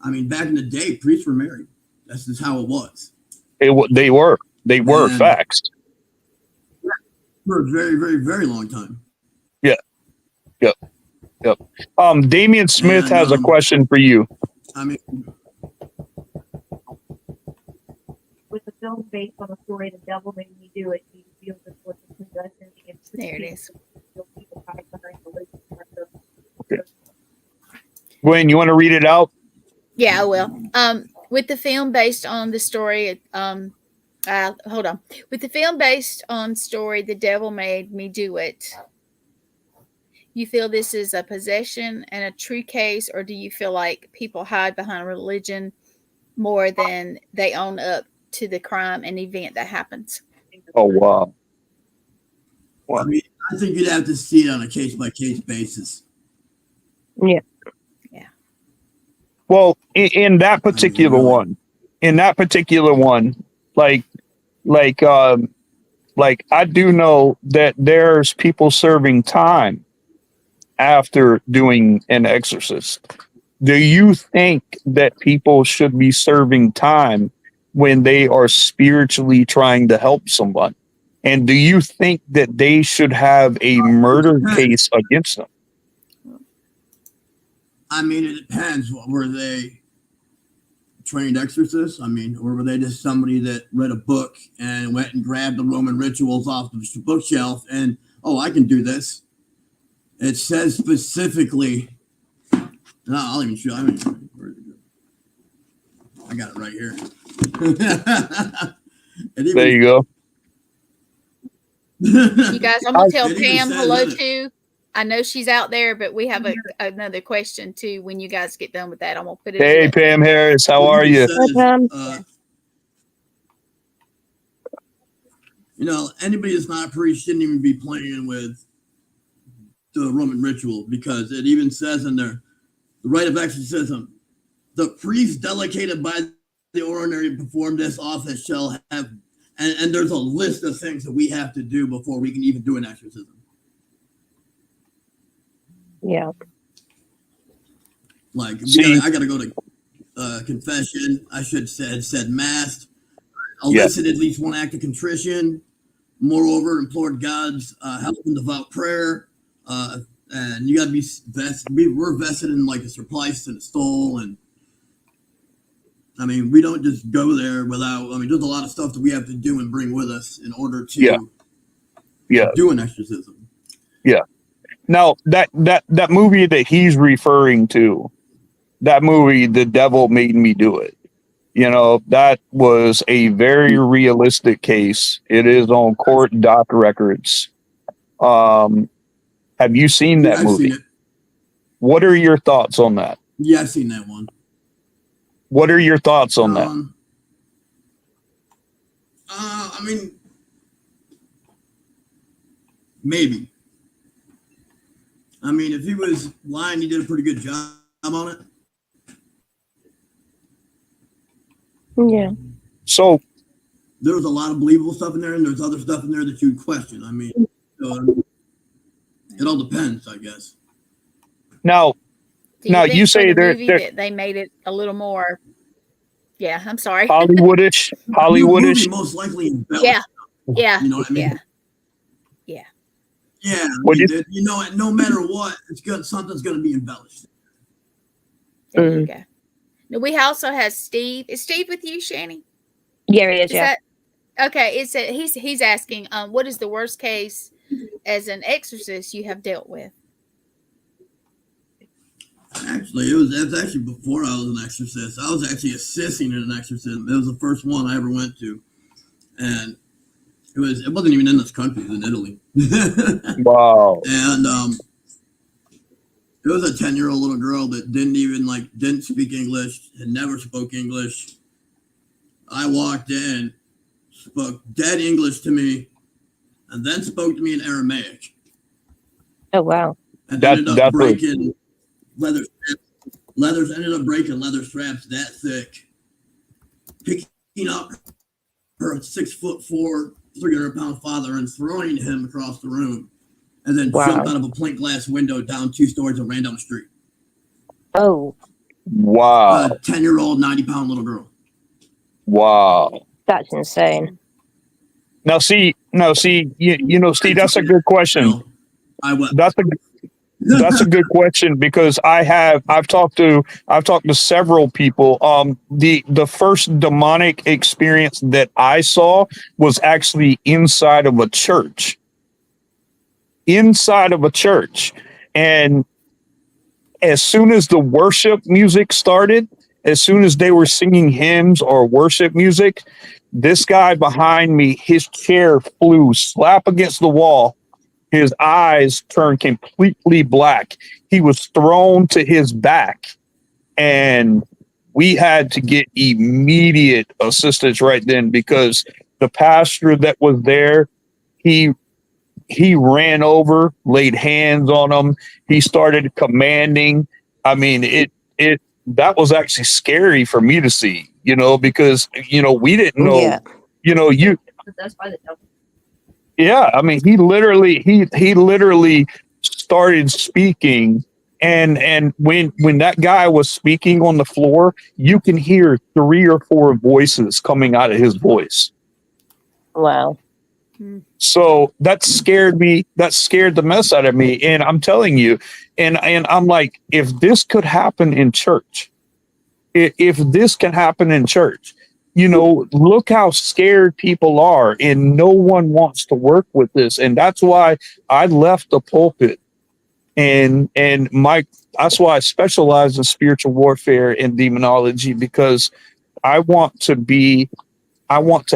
I mean, back in the day, priests were married. That's just how it was. They were And facts for a very, very, very long time. Yep. Damian Smith And, has a question for you. I mean, with the film based on the story The Devil Made Me Do It, you feel this was a possession against There it is. people hide behind the legend. Okay. Gwen, you want to read it out? Yeah, I will. With the film based on the story, hold on. With the film based on story, The Devil Made Me Do It. You feel this is a possession and a true case, or do you feel like people hide behind religion more than they own up to the crime and event that happens? Oh wow. I mean, I think you'd have to see it on a case by case basis. Yeah. Well, in that particular one, like like I do know that there's people serving time after doing an exorcist. Do you think that people should be serving time when they are spiritually trying to help someone? And do you think that they should have a murder case against them? I mean, it depends. Were they trained exorcists? I mean, or were they just somebody that read a book and went and grabbed the Roman rituals off the bookshelf and, oh, I can do this? It says specifically, no, I'll even show. I got it right here. There you go. You guys, I'm gonna tell It even Pam says hello in it. too. I know she's out there, but we have another question too. When you guys get done with that, I'm gonna put it. Hey, in Pam Harris, how are you? You know, anybody that's not a priest shouldn't even be playing with the Roman ritual, because it even says in there, the rite of exorcism, the priest delegated by the ordinary to perform this office shall have, and there's a list of things that we have to do before we can even do an exorcism. Yeah. Like, See- I got to go to confession. I should said mass, elicited at least one act of contrition. Moreover, implored God's help in devout prayer. And you got to be vested. We're vested in like a surplice and a stole, and I mean, we don't just go there without. I mean, there's a lot of stuff that we have to do and bring with us in order to do an exorcism. Now that movie that he's referring to, that movie, The Devil Made Me Do It. You know, that was a very realistic case. It is on court doc records. Have you seen that I've movie? seen it. What are your thoughts on that? Yeah, I've seen that one. What are your thoughts on that? I mean, maybe. I mean, if he was lying, he did a pretty good job on it. Yeah. So There was a lot of believable stuff in there, and there's other stuff in there that you'd question. I mean, so, it all depends, I guess. now, Do Now, think you for say the they're- movie they're- that they made it a little more. Yeah, I'm sorry. Hollywoodish, The Hollywoodish. movie most likely embellished. Yeah, yeah, You know what I mean? yeah. Yeah. I What mean, do you know, no matter what, it's good. Something's going to be embellished. There you go. Now, we also have Steve. Is Steve with you, Shani? Yeah, it is. Is Yeah. that okay? It's he's asking, what is the worst case as an exorcist you have dealt with? Actually, it was actually before I was an exorcist. I was actually assisting in an exorcism. It was the first one I ever went to, and it wasn't even in this country. It was in Italy. Wow. And it was a 10-year-old little girl that didn't speak English, had never spoke English. I walked in, spoke dead English to me, and then spoke to me in Aramaic. Oh wow. And That- ended up that's breaking leather straps. Ended up breaking leather straps that thick. Picking up her 6'4", 300-pound father and throwing him across the room, and then Wow. jumped out of a plate glass window down 2 stories and ran down the street. Oh Wow. A 10-year-old, 90-pound little girl. Wow. that's insane. Now see, you know, Steve, that's a good question. You know, I wept. That's a good question, because I've talked to several people. The first demonic experience that I saw was actually inside of a church. And as soon as the worship music started, as soon as they were singing hymns or worship music, this guy behind me, his chair flew slap against the wall. His eyes turned completely black. He was thrown to his back, and we had to get immediate assistance right then because the pastor that was there, he ran over, laid hands on him. He started commanding. I mean, it that was actually scary for me to see, because we didn't know, Yeah. you That's by the devil. yeah, I mean, he literally started speaking, and when that guy was speaking on the floor, you can hear 3 or 4 voices coming out of his voice. Wow. So that scared me. That scared the mess out of me. And I'm telling you, and I'm like, if this could happen in church, if this can happen in church, look how scared people are, and no one wants to work with this. And that's why I left the pulpit, and that's why I specialize in spiritual warfare and demonology, because I want to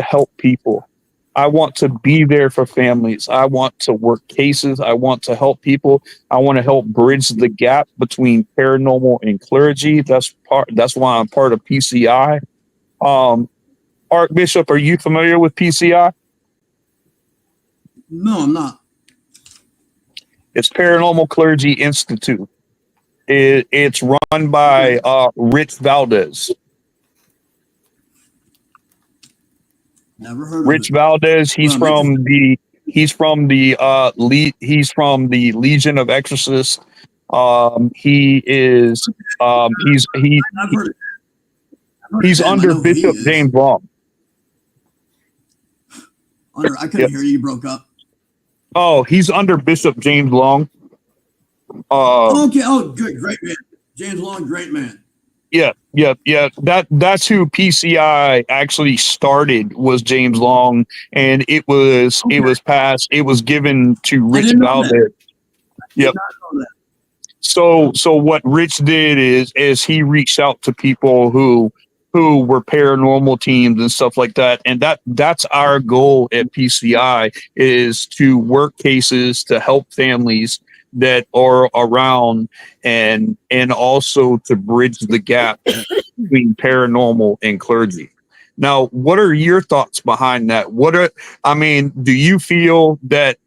help people. I want to be there for families. I want to work cases. I want to help people. I want to help bridge the gap between paranormal and clergy. That's why I'm part of PCI. Archbishop, are you familiar with PCI? No, I'm not. It's Paranormal Clergy Institute. It's run by Rich Valdez. Never heard Rich of it. Valdez. He's from the Legion of Exorcists. He is I've heard it. he's under Bishop James Long. I couldn't hear you. You broke up. Oh, he's under Bishop James Long. Okay. Oh, good. Great man. James Long, great man. Yeah. That's who PCI actually started, was James Long, and it was given to Rich Valdez. Yep. So what Rich did is he reached out to people who were paranormal teams and stuff like that, and that's our goal at PCI, is to work cases to help families that are around, and also to bridge the gap between paranormal and clergy. Now, what are your thoughts behind that? Do you feel that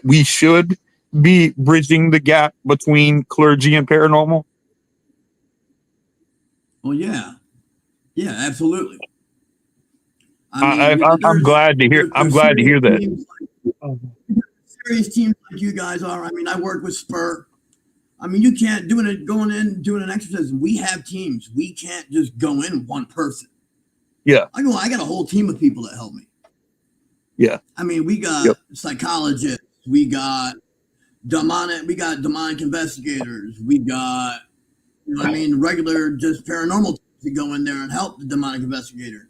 we should be bridging the gap between clergy and paranormal? Well, yeah, absolutely. I'm glad to hear. I'm glad to hear that. Serious teams like you guys are. I mean, I work with Spur. I mean, you can't doing an exorcism. We have teams. We can't just go in one person. Yeah. I got a whole team of people that help me. Yeah. I mean, we got psychologists. We got demonic investigators. We got, regular just paranormal to go in there and help the demonic investigator.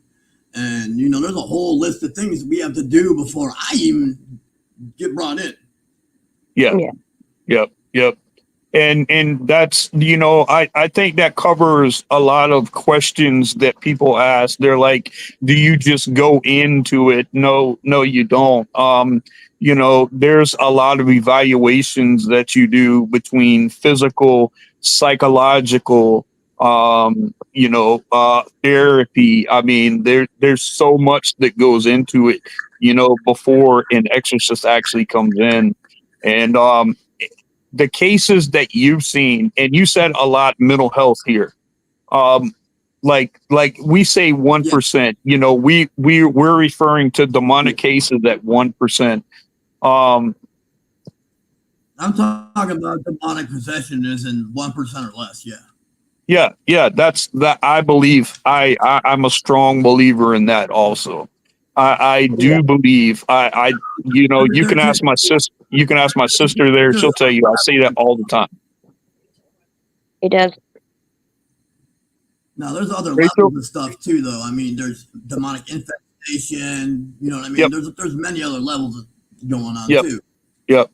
And, there's a whole list of things we have to do before I even get brought in. Yeah. Yep. And that's, I think that covers a lot of questions that people ask. They're like, do you just go into it? No, you don't. There's a lot of evaluations that you do between physical, psychological, therapy. I mean, there's so much that goes into it, before an exorcist actually comes in. And the cases that you've seen, and you said a lot mental health here. Like we say 1%, we're referring to demonic cases at 1%. I'm talking about demonic possession is in 1% or less. Yeah. That's that. I believe I'm a strong believer in that also. I do believe you can ask my sister. You can ask my sister there. She'll tell you. I say that all the time. It does. Now, there's other levels of stuff too, though. I mean, there's demonic infestation. You know what I mean? Yep. There's many other levels going on too. Yep.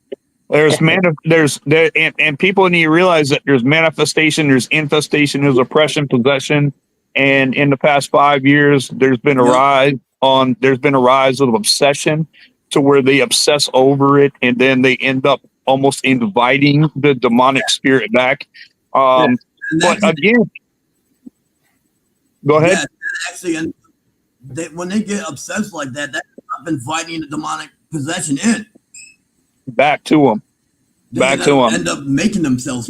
And people need to realize that there's manifestation, there's infestation, there's oppression, possession, and in the past 5 years, there's been a rise of obsession to where they obsess over it, and then they end up almost inviting the demonic spirit back. And But that's, again, go ahead. yeah, actually, and when they get obsessed like that, that's not inviting the demonic possession in. Back to them. They end up making themselves.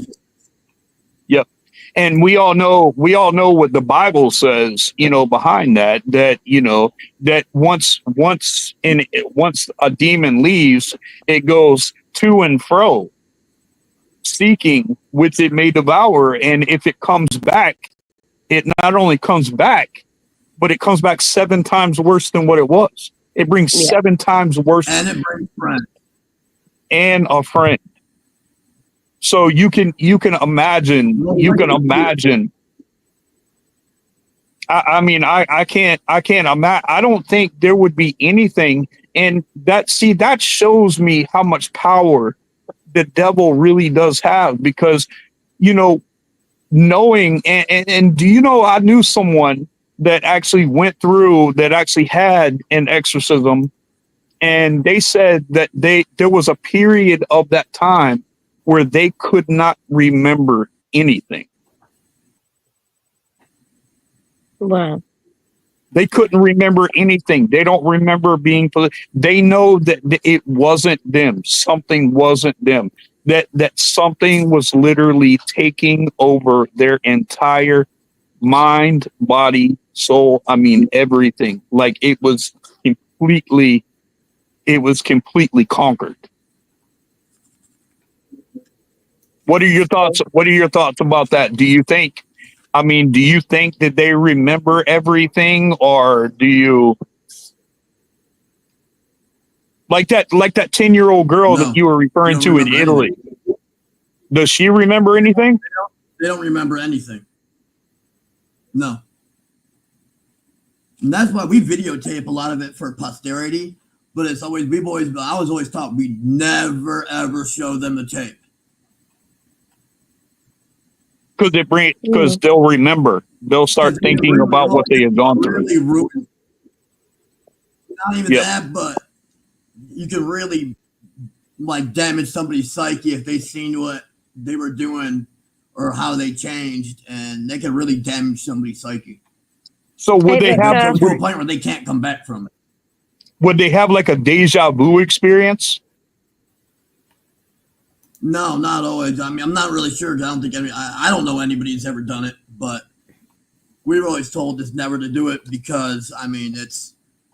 Yep. And we all know what the Bible says, behind that, that once a demon leaves, it goes to and fro, seeking which it may devour. And if it comes back, it not only comes back, but it comes back 7 times worse than what it was. It brings 7 times worse. And it brings friends. And a friend. So you can imagine. I can't imagine. I don't think there would be anything. And that shows me how much power the devil really does have, because, knowing, and do you know, I knew someone that actually had an exorcism, and they said that there was a period of that time where they could not remember anything. Wow. They couldn't remember anything. They don't remember they know that it wasn't them. Something wasn't them. That something was literally taking over their entire mind, body, soul. I mean, everything. Like it was completely conquered. What are your thoughts? What are your thoughts about that? Do you think that they remember everything, or do you like that 10-year-old girl that you were referring to in Italy? Anything. Does she remember anything? They don't remember anything. No. And that's why we videotape a lot of it for posterity. But I was always taught we never ever show them the tape. Because they'll remember. They'll start thinking about what they have gone through. Not even that, but you can really damage somebody's psyche if they've seen what they were doing or how they changed, and they can really damage somebody's psyche. So would they have to a point where they can't come back from it? Would they have like a deja vu experience? No, not always. I mean, I'm not really sure. I don't think I don't know anybody who's ever done it, but we were always told just never to do it because,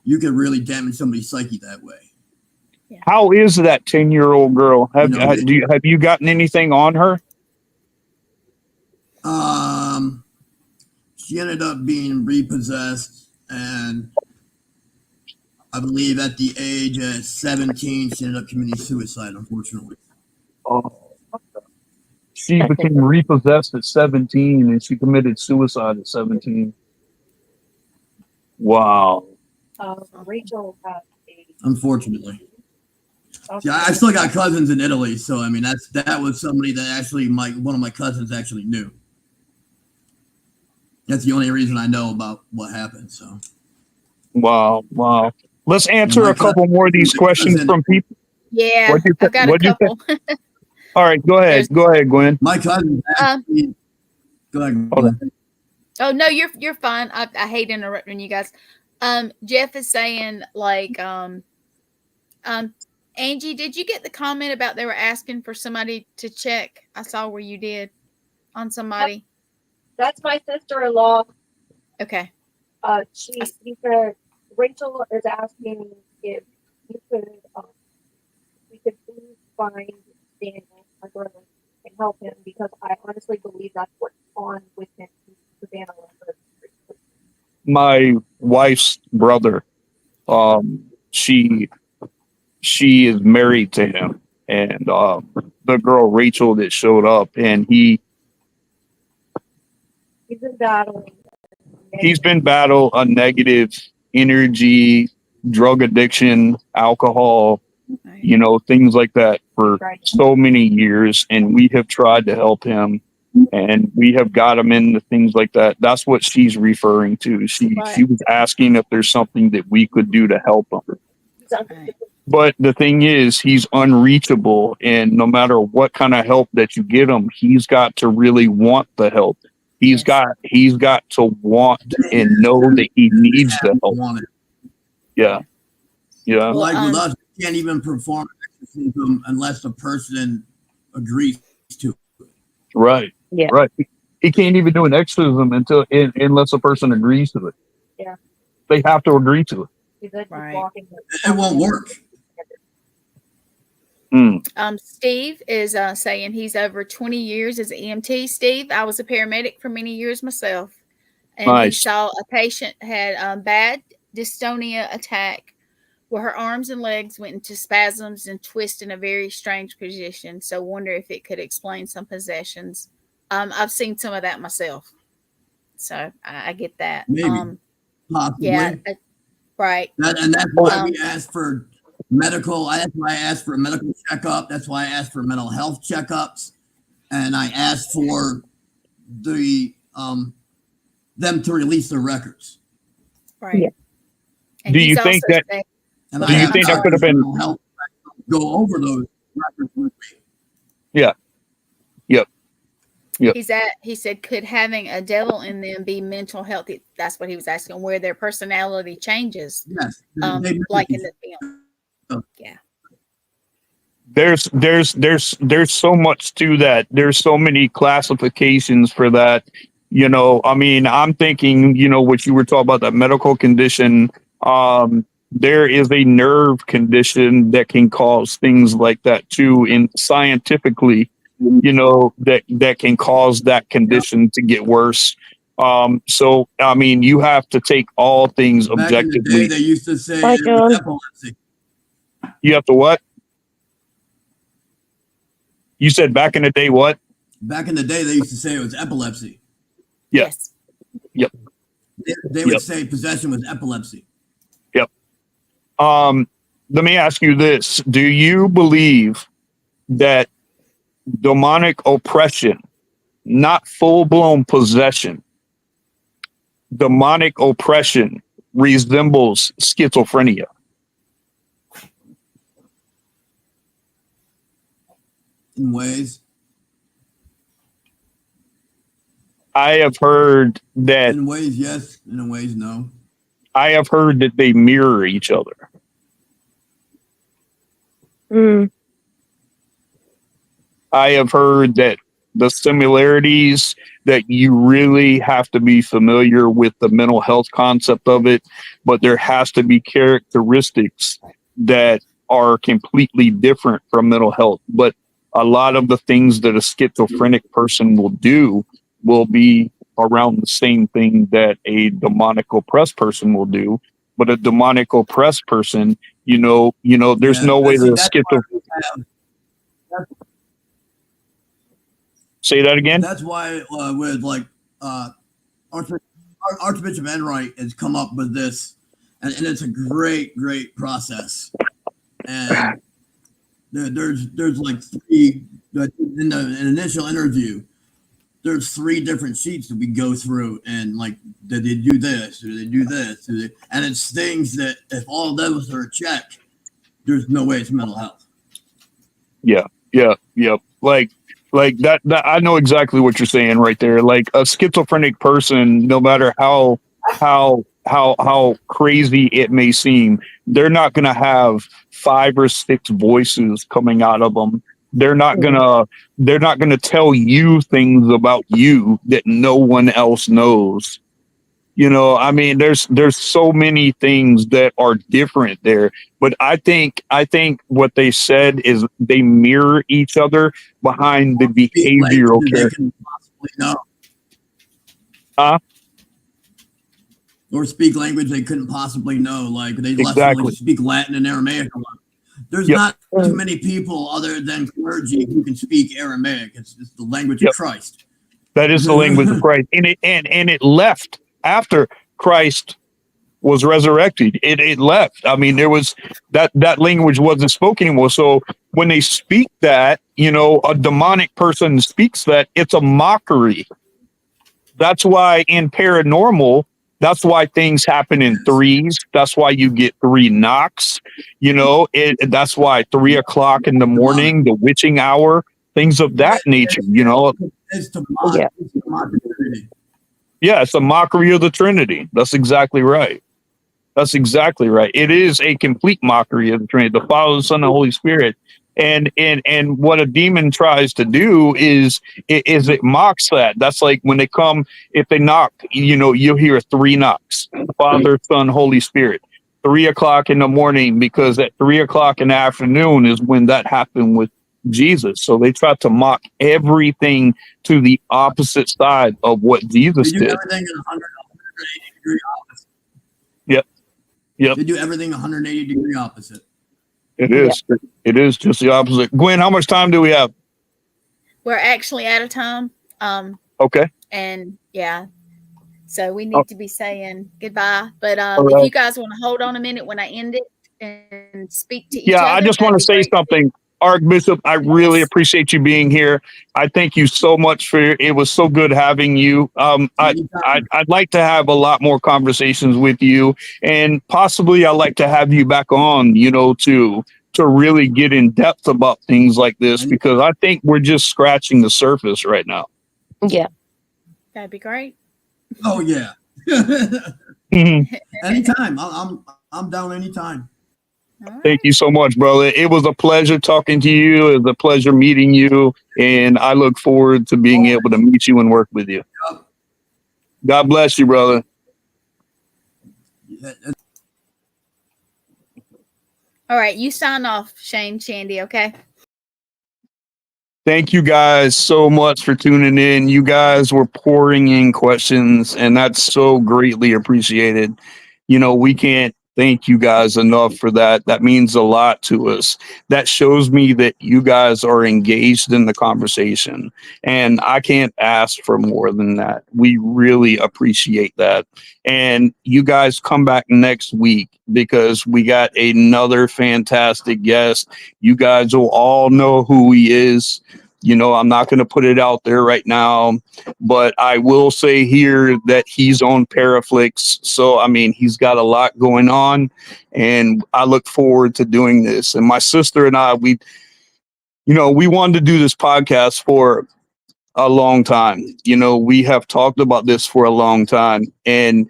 you can really damage somebody's psyche that way. Yeah. How is that 10-year-old girl? Have you gotten anything on her? She ended up being repossessed, and I believe at the age of 17, she ended up committing suicide, unfortunately. Oh. She became repossessed at 17, and she committed suicide at 17. Wow. Rachel had unfortunately. Yeah, I still got cousins in Italy, so that was somebody that actually one of my cousins actually knew. That's the only reason I know about what happened. So. Wow. Let's answer a couple more of these questions from people. Yeah, I've got a couple. All right, go ahead. Go ahead, Gwen. My cousin. Go ahead. Oh no, you're fine. I hate interrupting you guys. Jeff is saying Angie, did you get the comment about they were asking for somebody to check? I saw where you did on somebody. That's my sister-in-law. Okay. She said Rachel is asking if you could we could please find Daniel, my brother, and help him because I honestly believe that's what's on with him. My wife's brother. She is married to him, and the girl Rachel that showed up, and he's been battling. He's been battling a negative energy, drug addiction, alcohol. you know, things like that for Right. so many years. And we have tried to help him and we have got him into things like that. That's what she's referring to. She Right. was asking if there's something that we could do to help him. Right. But the thing is, he's unreachable. And no matter what kind of help that you get him, he's got to really want the help. He's got to want and know that he needs the help. Want it. Yeah. Yeah. Well, Like with us, you can't even perform exorcism unless the person agrees to it. Right. Yeah. Right. He can't even do an exorcism unless a person agrees to it. Yeah. They have to agree to it. He's like Right. walking It won't work. Steve is saying he's over 20 years as an EMT. Steve, I was a paramedic for many years myself, and he Nice. saw a patient had bad dystonia attack where her arms and legs went into spasms and twist in a very strange position. So wonder if it could explain some possessions. I've seen some of that myself, so I get that. Maybe. Possibly. Yeah, right. And that's why we asked for medical. That's why I asked for a medical checkup. That's why I asked for mental health checkups, and I asked for the them to release their records. Right. Yeah. And Do he's you think also that- saying- And Do I you have think that could have been- mental health go over those records with me? he said, could having a devil in them be mental health? That's what he was asking, where their personality changes, Yes. like in the film. Yeah. There's so much to that. There's so many classifications for that. You know, I mean, I'm thinking, you know, what you were talking about, that medical condition. There is a nerve condition that can cause things like that too. And scientifically, you know, that can cause that condition to get worse. So I mean, you have to take all things Back in the day, objectively. they used to say Bye, it was John. epilepsy. You have to what? You said back in the day, what? Back in the day, they used to say it was epilepsy. Yeah. Yes. They would Yep. say possession was epilepsy. Let me ask you this. Do you believe that demonic oppression, not full-blown possession, demonic oppression resembles schizophrenia? In ways. I have heard that In ways, yes. In ways, no. I have heard that they mirror each other. Mm. I have heard that the similarities, that you really have to be familiar with the mental health concept of it, but there has to be characteristics that are completely different from mental health. But a lot of the things that a schizophrenic person will do will be around the same thing that a demonic oppressed person will do. But a demonic oppressed person, you know, there's Yeah, no way but see, that a that's schizophrenic. Say that again. That's why with like Archbishop Enright has come up with this, and it's a great process. And there's like three in the initial interview. There's 3 different sheets that we go through, and like, did they do this? Or did they do this? And it's things that if all of those are a check, there's no way it's mental health. Yeah. Like that I know exactly what you're saying right there. Like a schizophrenic person, no matter how crazy it may seem, they're not going to have 5 or 6 voices coming out of them. They're not going to tell you things about you that no one else knows. You know, I mean, there's so many things that are different there. But I think what they said is they mirror each other behind the behavioral They character. can possibly know. Huh? Or speak language they couldn't possibly know. Like they Exactly. speak Latin and Aramaic a lot. There's Yep. not too many people other than clergy who can speak Aramaic. It's the language Yep. of Christ. That is the language of Christ, and it left after Christ was resurrected. It left. I mean, there was that language wasn't spoken anymore. So when they speak that, you know, a demonic person speaks that, it's a mockery. That's why in paranormal, that's why things happen in threes. That's why you get 3 knocks. You know, that's why 3 o'clock in the morning, the witching hour, things of that nature. You know, It's to mock. Yeah. It's to mock the Trinity. yeah, it's a mockery of the Trinity. That's exactly right. That's exactly right. It is a complete mockery of the Trinity, the Father, the Son, and the Holy Spirit. And what a demon tries to do is it mocks that. That's like when they come, if they knock, you know, you'll hear 3 knocks: Father, Son, Holy Spirit. 3 o'clock in the morning, because at 3 o'clock in the afternoon is when that happened with Jesus. So they try to mock everything to the opposite side of what Jesus They do did. everything in 180 degree opposite. Yep. They do everything 180 degree opposite. It is. It is just the opposite. Gwen, how much time do we have? We're actually out of time. Okay. And yeah, so we need to be saying goodbye. But All if right. you guys want to hold on a minute when I end it and speak to each Yeah, other, I just want that'd to be say great. something. Archbishop, I really Yes. appreciate you being here. I thank you so much for it was so good having you. I'd like to have a lot more conversations with you, and possibly I'd like to have you back on, you know, to really get in depth about things like this, because I think we're just scratching the surface right now. Yeah. That'd be great. Oh yeah. Mhm. Anytime. I'm down anytime. All right. Thank you so much, brother. It was a pleasure talking to you. It was a pleasure meeting you, and I look forward to being able to meet you and work with you. God bless you, brother. Yeah, All right. You sign off, Shane Shandy. Okay. Thank you guys so much for tuning in. You guys were pouring in questions, and that's so greatly appreciated. You know, we can't thank you guys enough for that. That means a lot to us. That shows me that you guys are engaged in the conversation, and I can't ask for more than that. We really appreciate that. And you guys come back next week, because we got another fantastic guest. You guys will all know who he is. You know, I'm not going to put it out there right now, but I will say here that he's on Paraflix. So, I mean, he's got a lot going on, and I look forward to doing this. And my sister and I, we wanted to do this podcast for a long time. You know, we have talked about this for a long time, and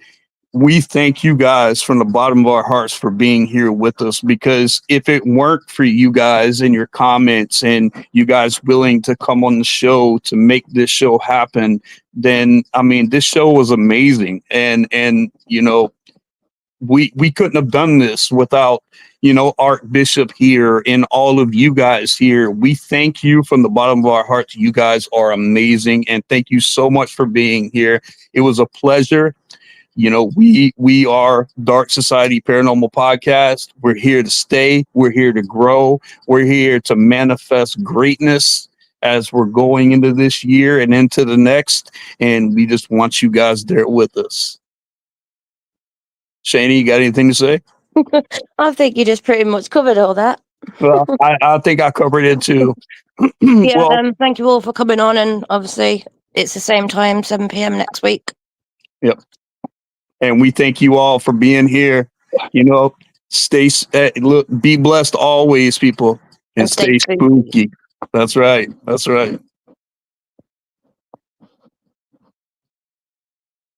we thank you guys from the bottom of our hearts for being here with us, because if it weren't for you guys and your comments and you guys willing to come on the show to make this show happen, then I mean, this show was amazing. And you know, we couldn't have done this without, you know, Archbishop here and all of you guys here. We thank you from the bottom of our hearts. You guys are amazing, and thank you so much for being here. It was a pleasure. You know, we are Dark Society Paranormal Podcast. We're here to stay. We're here to grow. We're here to manifest greatness as we're going into this year and into the next. And we just want you guys there with us. Shani, you got anything to say? I think you just pretty much covered all that. Well, I think I covered it too. Yeah, Well, thank you all for coming on, and obviously it's the same time, 7 p.m. next week. yep. And we thank you all for being here. You know, look, be blessed always, people, and And stay stay spooky. That's right. That's right.